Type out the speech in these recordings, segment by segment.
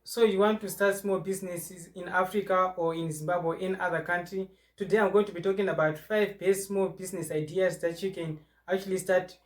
So you want to start small businesses in Africa or in Zimbabwe or in other country. Today I'm going to be talking about 5 best small business ideas that you can actually start.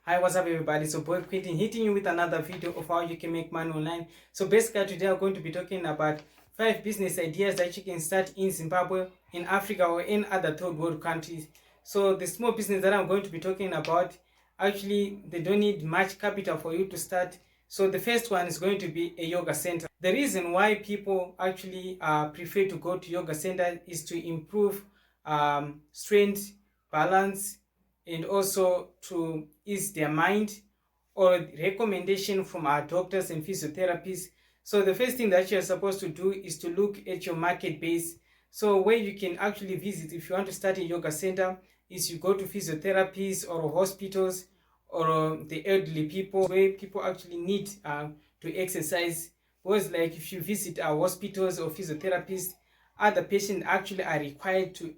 Hi, what's up everybody? So boy Quentin hitting you with another video of how you can make money online. So basically today I'm going to be talking about 5 business ideas that you can start in Zimbabwe, in Africa or in other third world countries. So the small business that I'm going to be talking about, actually they don't need much capital for you to start. So the first one is going to be a yoga center. The reason why people actually prefer to go to yoga center is to improve strength, balance, and also to ease their mind, or recommendation from our doctors and physiotherapists. So the first thing that you're supposed to do is to look at your market base. So where you can actually visit if you want to start a yoga center is you go to physiotherapists or hospitals or the elderly people, where people actually need to exercise. Because like if you visit our hospitals or physiotherapists, other patients actually are required to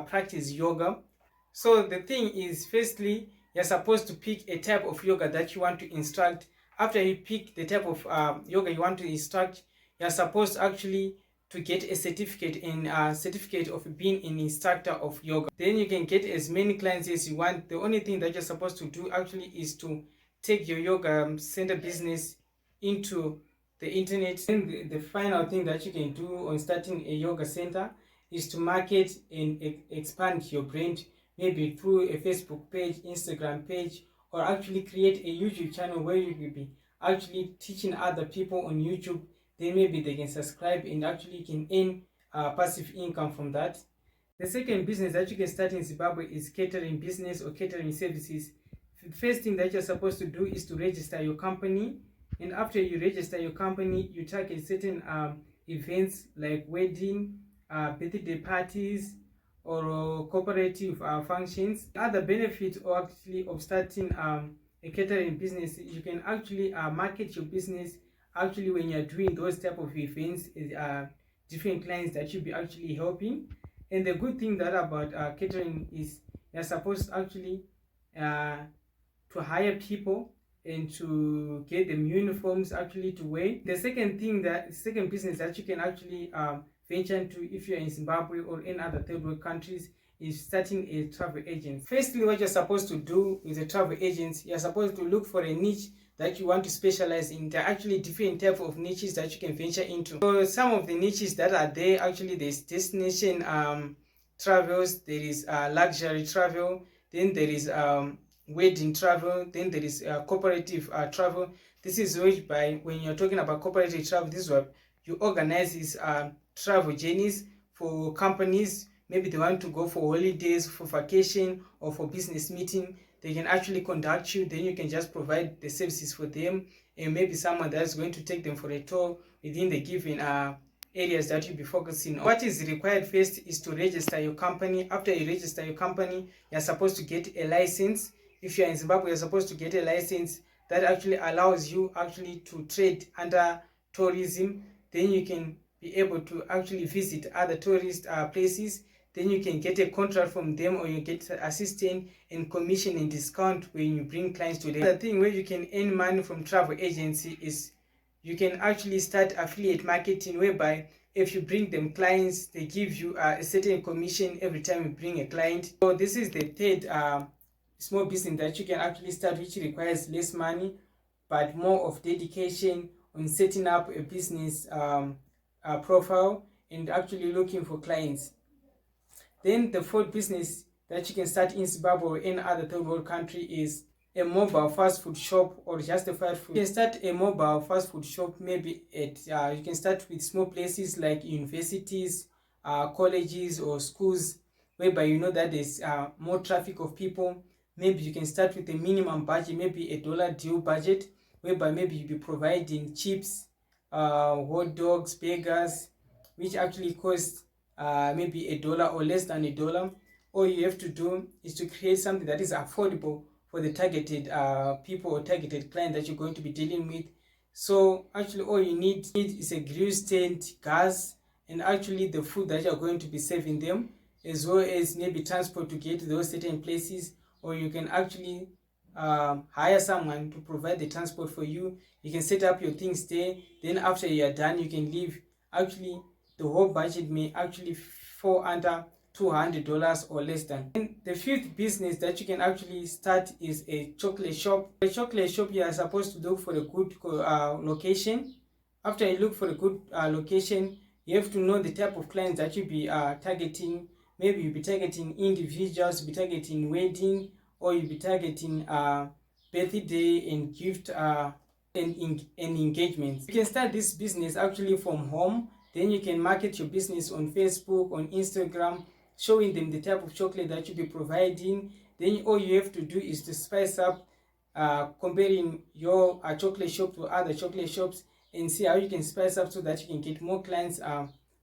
practice yoga. So the thing is, firstly, you're supposed to pick a type of yoga that you want to instruct. After you pick the type of yoga you want to instruct, you're supposed actually to get a certificate of being an instructor of yoga. Then you can get as many clients as you want. The only thing that you're supposed to do actually is to take your yoga center business into the internet. And the final thing that you can do on starting a yoga center is to market and expand your brand, maybe through a Facebook page, Instagram page, or actually create a YouTube channel where you will be actually teaching other people on YouTube. Then maybe they can subscribe and actually can earn passive income from that. The second business that you can start in Zimbabwe is catering business or catering services. The first thing that you're supposed to do is to register your company, and after you register your company, you target certain events like wedding, birthday parties, or cooperative functions. Other benefit or actually of starting a catering business, you can actually market your business actually when you're doing those type of events, different clients that you'll be actually helping. And the good thing that about catering is you're supposed actually to hire people and to get them uniforms actually to wear. The second business that you can actually venture into if you're in Zimbabwe or in other third world countries is starting a travel agent. Firstly, what you're supposed to do with a travel agent, you're supposed to look for a niche that you want to specialize in. There are actually different type of niches that you can venture into. So some of the niches that are there, actually there's destination travels, there is luxury travel, then there is wedding travel, then there is cooperative travel. This is whereby when you're talking about cooperative travel, this is what you organize these travel journeys for companies. Maybe they want to go for holidays, for vacation, or for business meeting. They can actually contact you, then you can just provide the services for them, and maybe someone that's going to take them for a tour within the given areas that you'll be focusing on. What is required first is to register your company. After you register your company, you're supposed to get a license. If you're in Zimbabwe, you're supposed to get a license that actually allows you actually to trade under tourism. Then you can be able to actually visit other tourist places. Then you can get a contract from them, or you get assistance and commission and discount when you bring clients to them. The thing where you can earn money from travel agency is you can actually start affiliate marketing, whereby if you bring them clients, they give you a certain commission every time you bring a client. So this is the third small business that you can actually start, which requires less money but more of dedication on setting up a business profile and actually looking for clients. Then the fourth business that you can start in Zimbabwe or any other third world country is a mobile fast food shop or just a fast food. You can start a mobile fast food shop maybe at you can start with small places like universities, colleges or schools, whereby you know that there's more traffic of people. Maybe you can start with a minimum budget, maybe $1 deal budget, whereby maybe you'll be providing chips, hot dogs, burgers, which actually cost maybe $1 or less than $1. All you have to do is to create something that is affordable for the targeted people or targeted client that you're going to be dealing with. So actually all you need is a grill stand, gas, and actually the food that you're going to be serving them, as well as maybe transport to get to those certain places. Or you can actually hire someone to provide the transport for you. You can set up your things there, then after you are done you can leave. Actually the whole budget may actually fall under $200 or less than. And the fifth business that you can actually start is a chocolate shop. A chocolate shop, you are supposed to look for a good location. After you look for a good location, you have to know the type of clients that you'll be targeting. Maybe you'll be targeting individuals, you'll be targeting wedding, or you'll be targeting birthday and gift and engagements. You can start this business actually from home. Then you can market your business on Facebook, on Instagram, showing them the type of chocolate that you'll be providing. Then all you have to do is to spice up, comparing your chocolate shop to other chocolate shops, and see how you can spice up so that you can get more clients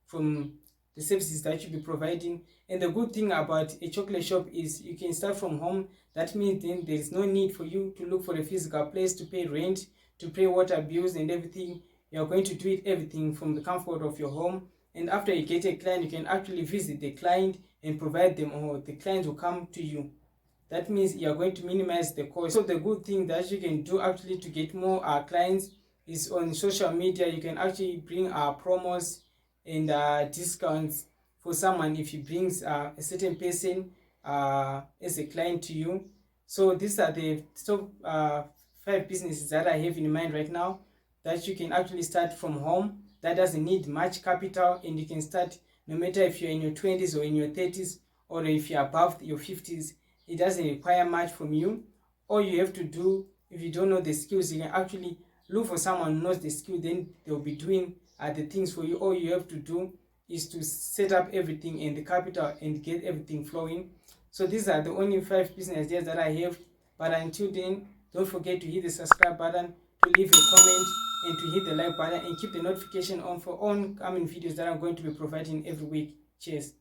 from the services that you'll be providing. And the good thing about a chocolate shop is you can start from home. That means then there is no need for you to look for a physical place to pay rent, to pay water bills and everything. You are going to do it everything from the comfort of your home. And after you get a client, you can actually visit the client and provide them, or the client will come to you. That means you are going to minimize the cost. So the good thing that you can do actually to get more clients is on social media. You can actually bring promos and discounts for someone if he brings a certain person as a client to you. So these are the top 5 businesses that I have in mind right now that you can actually start from home. That doesn't need much capital, and you can start no matter if you're in your 20s or in your 30s, or if you're above your 50s. It doesn't require much from you. All you have to do, if you don't know the skills, you can actually look for someone who knows the skill, then they'll be doing the things for you. All you have to do is to set up everything and the capital and get everything flowing. So these are the only 5 business ideas that I have. But until then, don't forget to hit the subscribe button, to leave a comment, and to hit the like button, and keep the notification on for oncoming videos that I'm going to be providing every week. Cheers.